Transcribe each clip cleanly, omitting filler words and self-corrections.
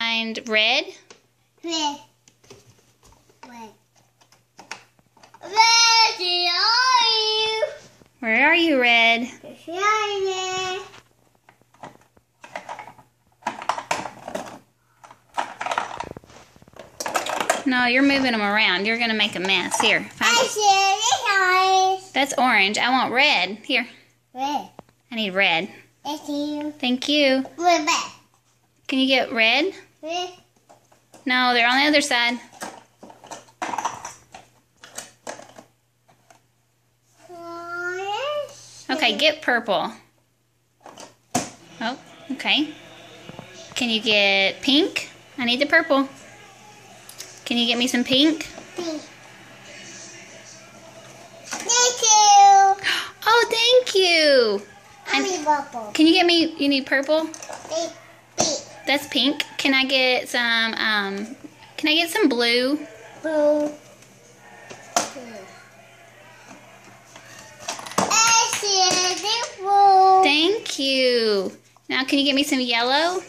find red? Red. Red. Red, where are you? Where are you, Red? Red. No, you're moving them around. You're going to make a mess. Here. That's orange. I want red. Here. Red. I need red. Thank you. Thank you. Red. Can you get red? Red. No, they're on the other side. Okay, get purple. Oh, okay. Can you get pink? I need the purple. Can you get me some pink? Pink. Thank you. Oh, thank you. I need purple. Can you get me, you need purple? Pink. That's pink. Can I get some blue? Blue. Thank you. Now can you get me some yellow?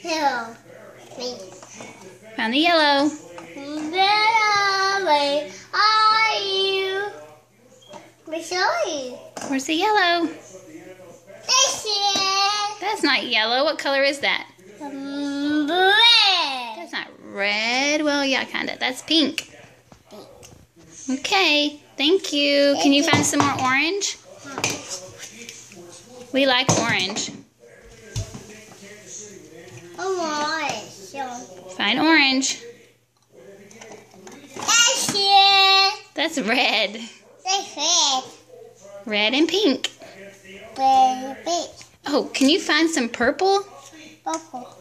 Yellow. Found the yellow. Where are you? Where's the yellow? This is That's not yellow. What color is that? red. That's not red. Well, yeah, kind of. That's pink. Okay. Thank you. Can you find some more orange? We like orange. Find orange. That's red. That's red. Red and pink. Red, pink, Oh, can you find some purple? purple.